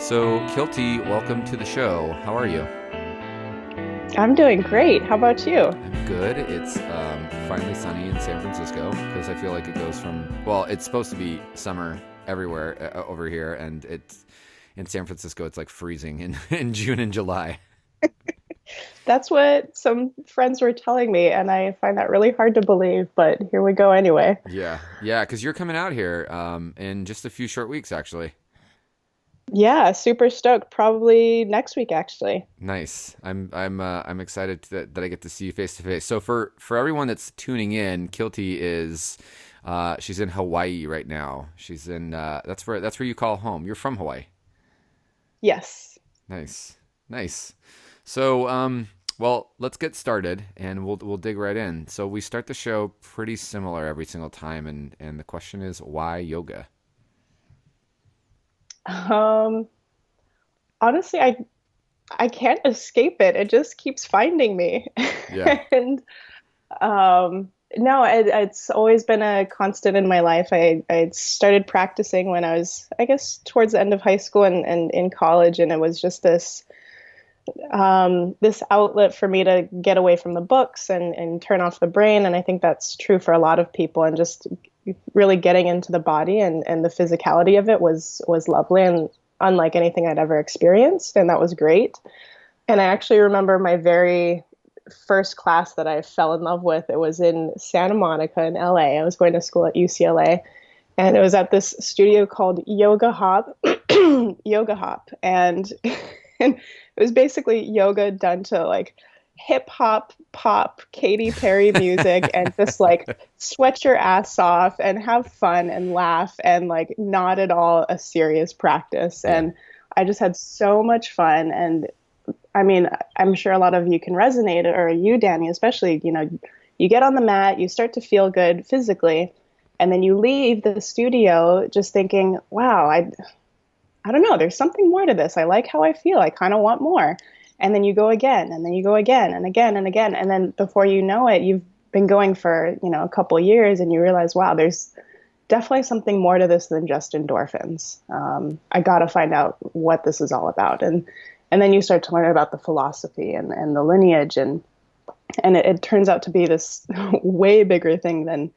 So, Kilty, welcome to the show. How are you? I'm doing great. How about you? I'm good. It's finally sunny in San Francisco because I feel like it goes from, well, it's supposed to be summer everywhere over here, and it's in San Francisco, it's like freezing in, in June and July. That's what some friends were telling me, and I find that really hard to believe, but here we go anyway. Yeah, because you're coming out here in just a few short weeks, actually. Yeah, super stoked. Probably next week, actually. Nice. I'm excited that I get to see you face to face. So for everyone that's tuning in, Kilty is she's in Hawaii right now. She's in that's where you call home. You're from Hawaii. Yes. Nice. Nice. So well, let's get started and we'll dig right in. So we start the show pretty similar every single time, and the question is why yoga? Um, Honestly, I can't escape it. It just keeps finding me. Yeah. And no, it's always been a constant in my life. I started practicing when I was, I guess, towards the end of high school and in college, and it was just this outlet for me to get away from the books and turn off the brain. And I think that's true for a lot of people. And just really getting into the body and the physicality of it was lovely and unlike anything I'd ever experienced. And that was great. And I actually remember my very first class that I fell in love with. It was in Santa Monica in LA. I was going to school at UCLA. And it was at this studio called Yoga Hop, Yoga Hop. And and it was basically yoga done to like hip hop, pop, Katy Perry music, and just like sweat your ass off and have fun and laugh and like not at all a serious practice. Yeah. And I just had so much fun. And I mean, I'm sure a lot of you can resonate, or you, Danny, especially, you get on the mat, you start to feel good physically, and then you leave the studio just thinking, wow, I don't know. There's something more to this. I like how I feel. I kind of want more. And then you go again, and then you go again and again and again. And then before you know it, you've been going for, a couple years, and you realize, wow, there's definitely something more to this than just endorphins. I got to find out what this is all about. And then you start to learn about the philosophy and the lineage. And it turns out to be this way bigger thing than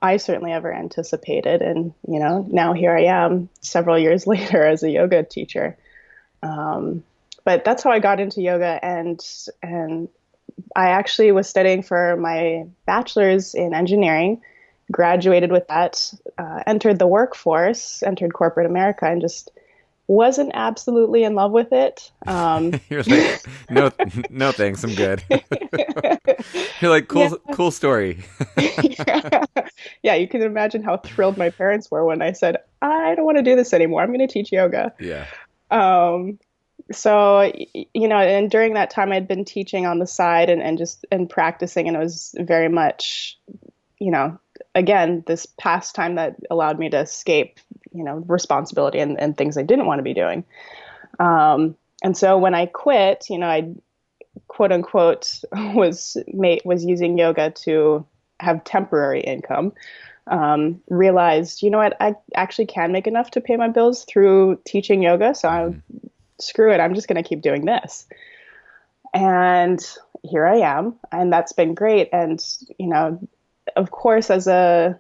I certainly ever anticipated. And, now here I am several years later as a yoga teacher. But that's how I got into yoga. And I actually was studying for my bachelor's in engineering, graduated with that, entered the workforce, entered corporate America, and just wasn't absolutely in love with it. You're like, no, no, thanks, I'm good. You're like, Yeah. cool story. Yeah. Yeah, you can imagine how thrilled my parents were when I said, I don't want to do this anymore. I'm going to teach yoga. Yeah. Um, and during that time I'd been teaching on the side and practicing, and it was very much, again, this pastime that allowed me to escape, responsibility and things I didn't want to be doing. And so when I quit, I quote unquote was using yoga to have temporary income. Realized, what, I actually can make enough to pay my bills through teaching yoga. So screw it. I'm just going to keep doing this. And here I am. And that's been great. And, of course, as a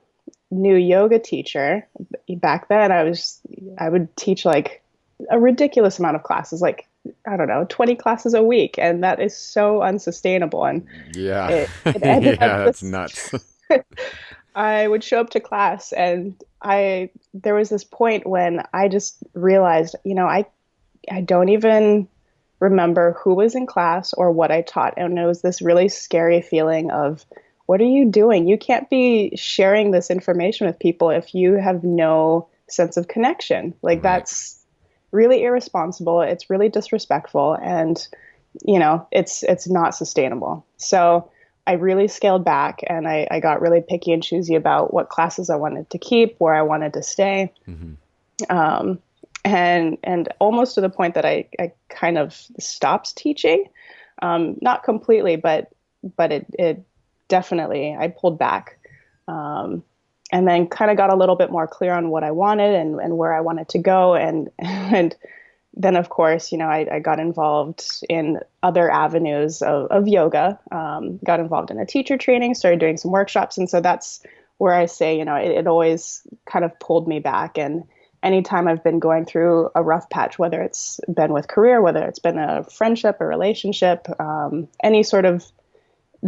new yoga teacher back then, I would teach like a ridiculous amount of classes, like, I don't know, 20 classes a week. And that is so unsustainable. And Yeah. it ended Yeah, up that's just, nuts. I would show up to class, and there was this point when I just realized, I don't even remember who was in class or what I taught. And it was this really scary feeling of, what are you doing? You can't be sharing this information with people if you have no sense of connection. Like, Right. that's really irresponsible. It's really disrespectful. And, it's not sustainable. So I really scaled back, and I got really picky and choosy about what classes I wanted to keep, where I wanted to stay. Hmm. And almost to the point that I kind of stopped teaching, not completely, but it definitely, I pulled back, and then kind of got a little bit more clear on what I wanted and where I wanted to go. And then of course, I got involved in other avenues of yoga, got involved in a teacher training, started doing some workshops. And so that's where I say, it always kind of pulled me back. And anytime I've been going through a rough patch, whether it's been with career, whether it's been a friendship, a relationship, any sort of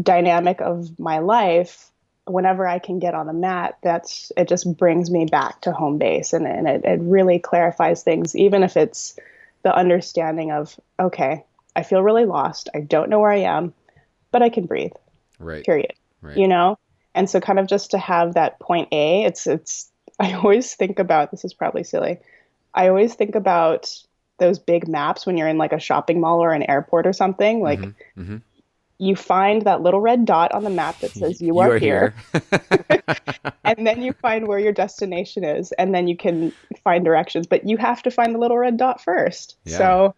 dynamic of my life, whenever I can get on the mat, it just brings me back to home base, and it really clarifies things, even if it's the understanding of, okay, I feel really lost. I don't know where I am, but I can breathe. Right. Period. Right. And so kind of just to have that point A, I always think about, this is probably silly. I always think about those big maps when you're in like a shopping mall or an airport or something, like you find that little red dot on the map that says you are here. And then you find where your destination is, and then you can find directions, but you have to find the little red dot first. Yeah. So,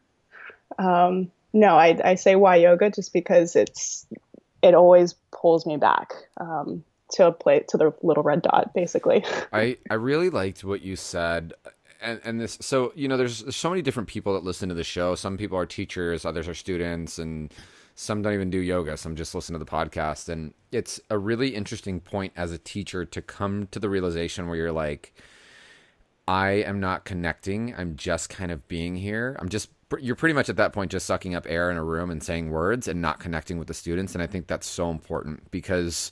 no, I say why yoga just because it always pulls me back, to the little red dot, basically. I really liked what you said. And this, so, there's so many different people that listen to the show. Some people are teachers, others are students, and some don't even do yoga. Some just listen to the podcast. And it's a really interesting point as a teacher to come to the realization where you're like, I am not connecting. I'm just kind of being here. You're pretty much at that point just sucking up air in a room and saying words and not connecting with the students. And I think that's so important, because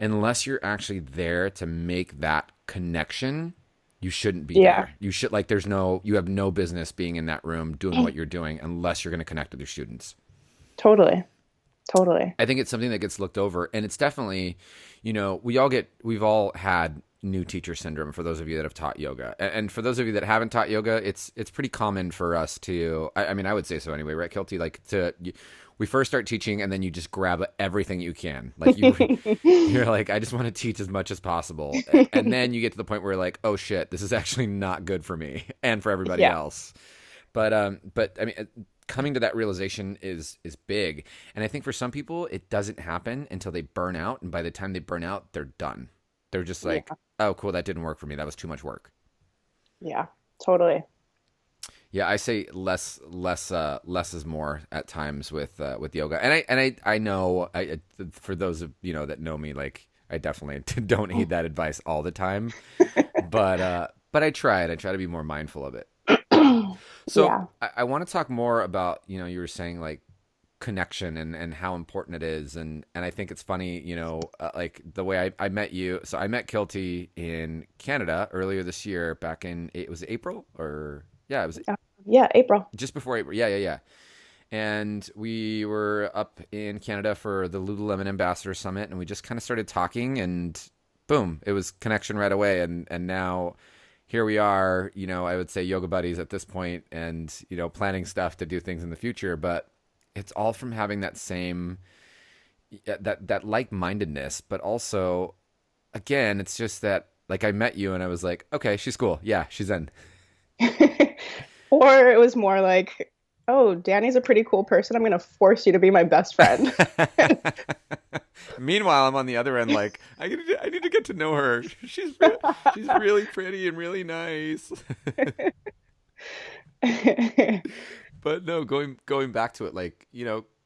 unless you're actually there to make that connection, you shouldn't be there. You should, you have no business being in that room doing what you're doing unless you're going to connect with your students. Totally. I think it's something that gets looked over, and it's definitely, we've all had new teacher syndrome, for those of you that have taught yoga. And for those of you that haven't taught yoga, it's pretty common for us to, I mean, I would say so anyway, right, Kilty? We first start teaching, and then you just grab everything you can. Like you're like, I just want to teach as much as possible. And then you get to the point where you're like, oh shit, this is actually not good for me and for everybody else. But I mean, coming to that realization is big. And I think for some people, it doesn't happen until they burn out. And by the time they burn out, they're done. They're just like, oh, cool, that didn't work for me. That was too much work. Yeah, totally. Yeah, I say less is more at times with yoga. And I know, for those of that know me, like, I definitely don't heed that advice all the time. But I try it. I try to be more mindful of it. So I want to talk more about, you were saying like connection and how important it is. And I think it's funny, like the way I met you. So I met Kilty in Canada earlier this year, back in, it was April or yeah, it was. April. Just before April. Yeah. And we were up in Canada for the Lululemon Ambassador Summit, and we just kind of started talking, and boom, it was connection right away. And now here we are, I would say yoga buddies at this point, and, planning stuff to do things in the future. But it's all from having that same, that like-mindedness. But also, again, it's just that, like, I met you and I was like, okay, she's cool. Yeah, she's in. Or it was more like, oh, Danny's a pretty cool person. I'm going to force you to be my best friend. Meanwhile, I'm on the other end, like, I need to get to know her. She's really pretty and really nice. But no, going back to it, like,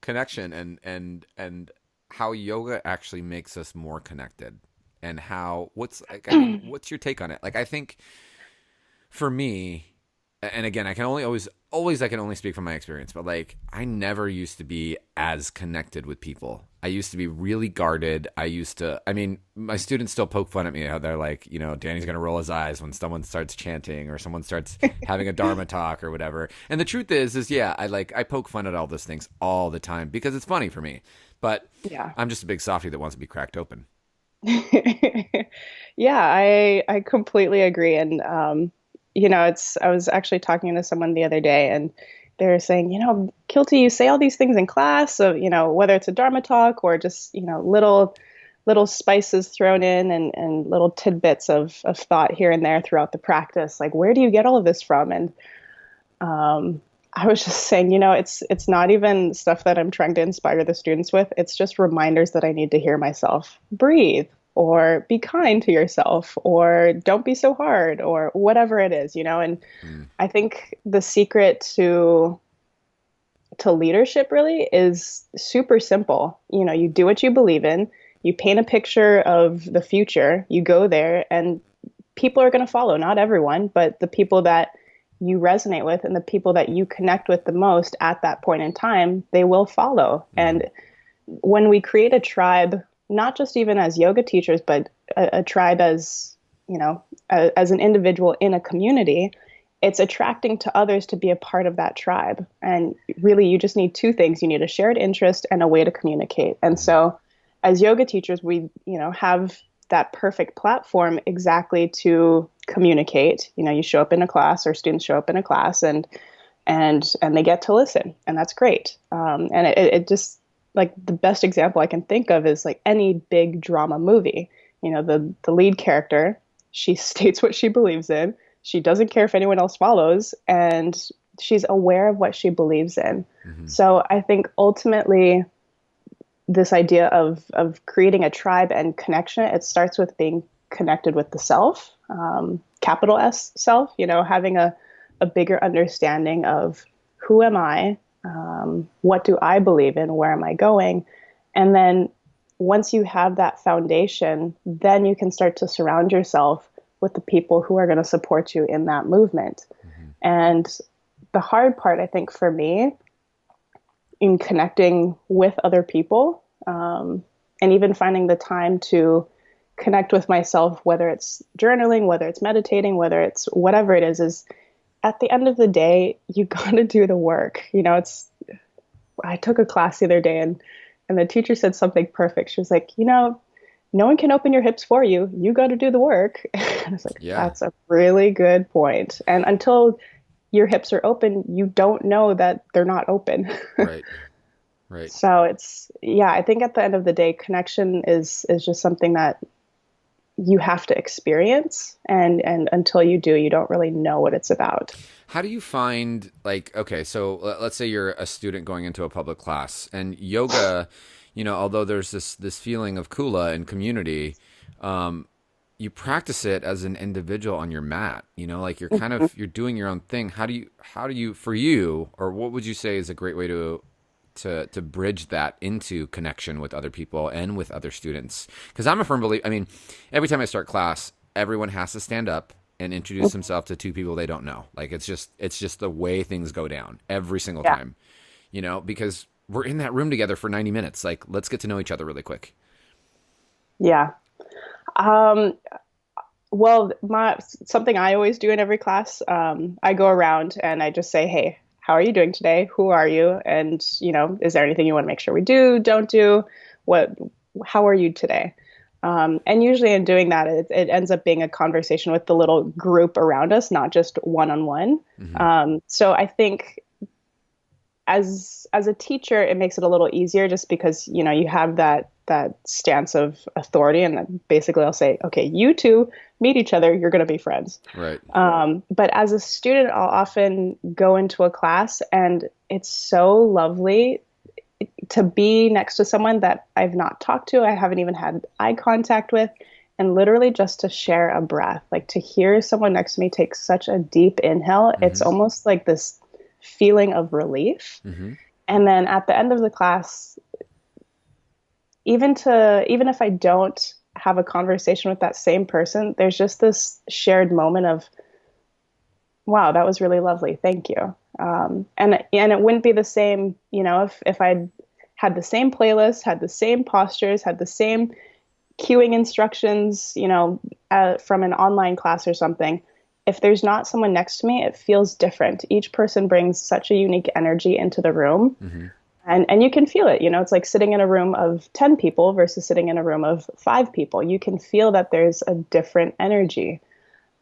connection and how yoga actually makes us more connected, and what's your take on it? Like, I think for me, and again, I can only I can only speak from my experience, but like, I never used to be as connected with people. I used to be really guarded. My students still poke fun at me how they're like, Danny's going to roll his eyes when someone starts chanting or someone starts having a Dharma talk or whatever. And the truth is yeah, I poke fun at all those things all the time because it's funny for me, but I'm just a big softie that wants to be cracked open. Yeah, I completely agree. And, I was actually talking to someone the other day, and they were saying, Kilty, you say all these things in class, so, whether it's a Dharma talk or just, little spices thrown in and little tidbits of thought here and there throughout the practice. Like, where do you get all of this from? And I was just saying, it's not even stuff that I'm trying to inspire the students with. It's just reminders that I need to hear myself breathe. or be kind to yourself, or don't be so hard, or whatever it is, and Mm. I think the secret to leadership really is super simple. You do what you believe in, you paint a picture of the future, you go there, and people are going to follow. Not everyone, but the people that you resonate with and the people that you connect with the most at that point in time, they will follow. Mm-hmm. And when we create a tribe, not just even as yoga teachers, but a tribe as, as an individual in a community, it's attracting to others to be a part of that tribe. And really, you just need two things. You need a shared interest and a way to communicate. And so as yoga teachers, we, have that perfect platform exactly to communicate. You show up in a class, or students show up in a class, and they get to listen, and that's great. And it just, like, the best example I can think of is like any big drama movie. The lead character, she states what she believes in. She doesn't care if anyone else follows, and she's aware of what she believes in. Mm-hmm. So I think ultimately this idea of creating a tribe and connection, it starts with being connected with the self, capital S self, having a bigger understanding of who am I, what do I believe in, where am I going? And then once you have that foundation, then you can start to surround yourself with the people who are going to support you in that movement. Mm-hmm. And the hard part, I think, for me in connecting with other people, and even finding the time to connect with myself, whether it's journaling, whether it's meditating, whether it's whatever it is at the end of the day, you got to do the work. I took a class the other day, and the teacher said something perfect. She was like, no one can open your hips for you. You got to do the work. And I was like, Yeah. That's a really good point. And until your hips are open, you don't know that they're not open. Right. Right. So I think at the end of the day, connection is just something that you have to experience. And until you do, you don't really know what it's about. How do you find, like, okay, so let's say you're a student going into a public class, and yoga, although there's this feeling of kula and community, you practice it as an individual on your mat, like you're kind of, you're doing your own thing. How do you, for you, or what would you say is a great way to bridge that into connection with other people and with other students? Because I'm a firm believer, every time I start class, everyone has to stand up and introduce themselves to two people they don't know. Like, it's just the way things go down every single time, because we're in that room together for 90 minutes. Like, let's get to know each other really quick. Yeah. Well, something I always do in every class, I go around and I just say, hey, how are you doing today? Who are you? And, is there anything you want to make sure we do, don't do? How are you today? And usually in doing that, it ends up being a conversation with the little group around us, not just one-on-one. Mm-hmm. So I think as a teacher, it makes it a little easier just because, you have that stance of authority. And then basically I'll say, okay, you two meet each other, you're going to be friends. Right. But as a student, I'll often go into a class, and it's so lovely to be next to someone that I've not talked to, I haven't even had eye contact with, and literally just to share a breath, like to hear someone next to me take such a deep inhale. Mm-hmm. It's almost like this feeling of relief. Mm-hmm. And then at the end of the class, even if I don't have a conversation with that same person, there's just this shared moment of, wow, that was really lovely. Thank you. And it wouldn't be the same, if I'd had the same playlist, had the same postures, had the same cueing instructions, from an online class or something. If there's not someone next to me, it feels different. Each person brings such a unique energy into the room. Mm-hmm. And you can feel it, it's like sitting in a room of 10 people versus sitting in a room of 5 people. You can feel that there's a different energy.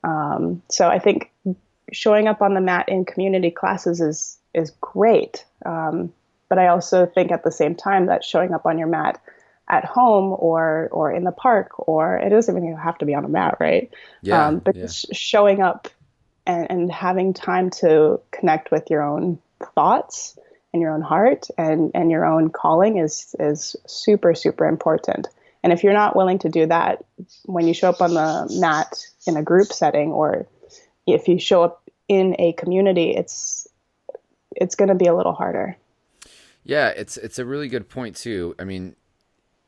So I think showing up on the mat in community classes is great. But I also think at the same time that showing up on your mat at home or in the park, or it doesn't even have to be on a mat, right? Yeah. But showing up and having time to connect with your own thoughts and your own heart and your own calling is super, super important. And if you're not willing to do that when you show up on the mat in a group setting, or if you show up in a community, it's going to be a little harder. Yeah, it's a really good point too. I mean,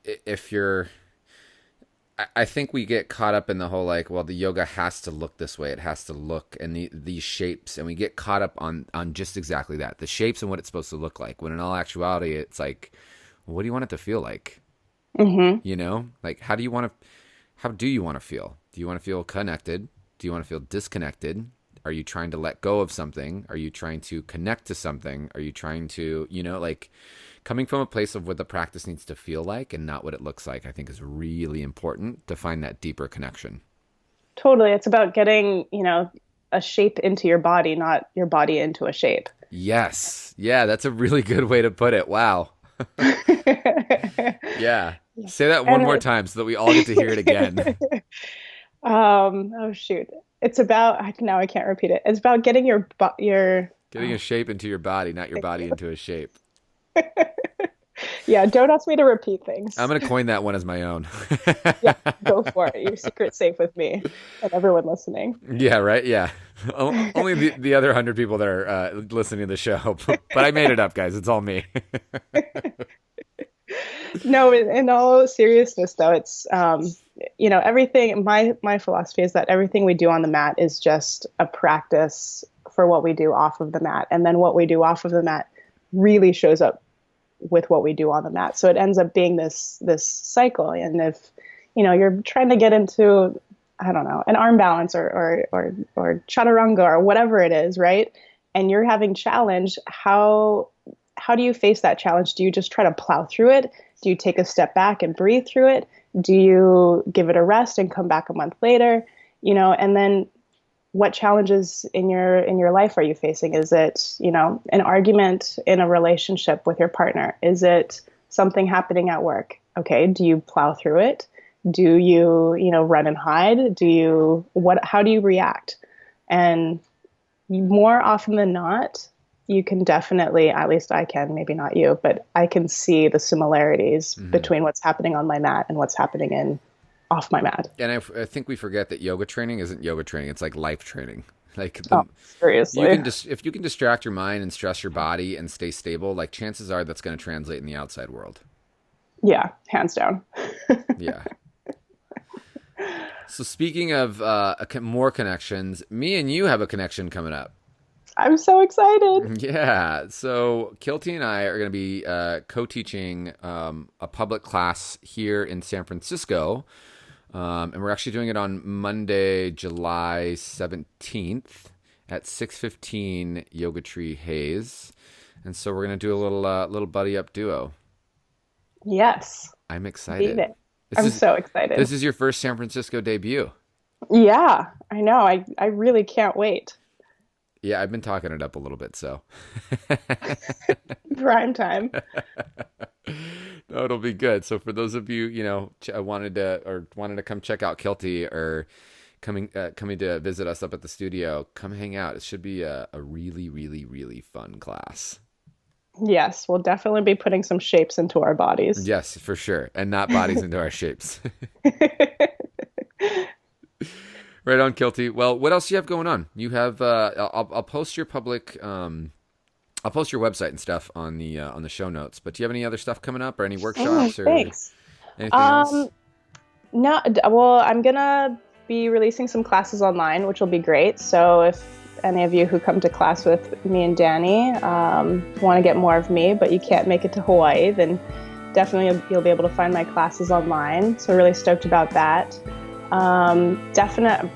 if you're, I think we get caught up in the whole like, well, the yoga has to look this way. It has to look and these shapes, and we get caught up on just exactly that, the shapes and what it's supposed to look like. When in all actuality, it's like, well, what do you want it to feel like? Mm-hmm. You know, like how do you want to feel? Do you want to feel connected? Do you want to feel disconnected? Are you trying to let go of something? Are you trying to connect to something? Are you trying to, like coming from a place of what the practice needs to feel like and not what it looks like, I think is really important to find that deeper connection. Totally. It's about getting, a shape into your body, not your body into a shape. Yes. Yeah, that's a really good way to put it. Wow. Yeah. Say that one more time so that we all get to hear it again. Oh shoot. It's about, now I can't repeat it. It's about getting getting a shape into your body, not your body into a shape. Yeah, don't ask me to repeat things. I'm going to coin that one as my own. Yeah, go for it. Your secret's safe with me and everyone listening. Yeah, right? Yeah. Only the other 100 people that are listening to the show. But I made it up, guys. It's all me. No, in all seriousness, though, it's, everything, my philosophy is that everything we do on the mat is just a practice for what we do off of the mat. And then what we do off of the mat really shows up with what we do on the mat. So it ends up being this cycle. And if, you're trying to get into, I don't know, an arm balance or chaturanga or whatever it is, right? And you're having challenge, how do you face that challenge? Do you just try to plow through it? Do you take a step back and breathe through it? Do you give it a rest and come back a month later? And then what challenges in your life are you facing? Is it, an argument in a relationship with your partner? Is it something happening at work? Okay. Do you plow through it? Do you, run and hide? How do you react? And more often than not, you can definitely, at least I can, maybe not you, but I can see the similarities between what's happening on my mat and what's happening off my mat. And I think we forget that yoga training isn't yoga training. It's like life training. Like, seriously. If you can distract your mind and stress your body and stay stable, like chances are that's going to translate in the outside world. Yeah, hands down. Yeah. So speaking of more connections, me and you have a connection coming up. I'm so excited. Yeah. So Kilty and I are going to be co-teaching a public class here in San Francisco. And we're actually doing it on Monday, July 17th at 6:15 Yoga Tree Haze. And so we're going to do a little buddy up duo. Yes. I'm excited. I'm so excited. This is your first San Francisco debut. Yeah, I know. I really can't wait. Yeah, I've been talking it up a little bit, so. Prime time. No, it'll be good. So for those of you, wanted to come check out Kilty or coming to visit us up at the studio, come hang out. It should be a really, really, really fun class. Yes, we'll definitely be putting some shapes into our bodies. Yes, for sure. And not bodies into our shapes. Right on, Kilty. Well, what else do you have going on? You have I'll post your public I'll post your website and stuff on the show notes. But do you have any other stuff coming up or any workshops or thanks. Anything else? No, well, I'm gonna be releasing some classes online, which will be great. So if any of you who come to class with me and Danny want to get more of me, but you can't make it to Hawaii, then definitely you'll be able to find my classes online. So really stoked about that. Definitely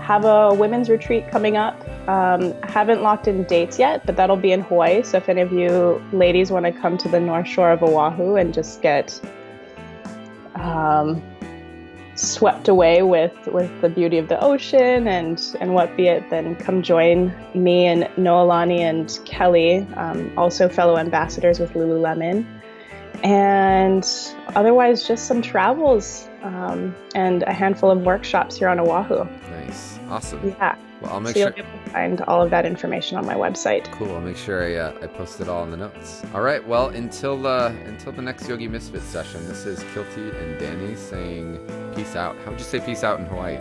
have a women's retreat coming up. I haven't locked in dates yet, but that'll be in Hawaii. So if any of you ladies want to come to the North Shore of Oahu and just get swept away with the beauty of the ocean and what be it, then come join me and Noelani and Kelly, also fellow ambassadors with Lululemon. And otherwise, just some travels and a handful of workshops here on Oahu. Nice. Awesome. Yeah. Well, I'll make So sure. you'll be able to find all of that information on my website. Cool. I'll make sure I post it all in the notes. All right. Well, until the next Yogi Misfit session, this is Kilty and Danny saying peace out. How would you say peace out in Hawaii?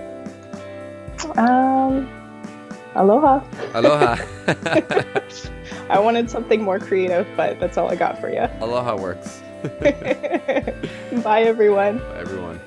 Aloha. Aloha. I wanted something more creative, but that's all I got for you. Aloha works. Bye, everyone. Bye, everyone.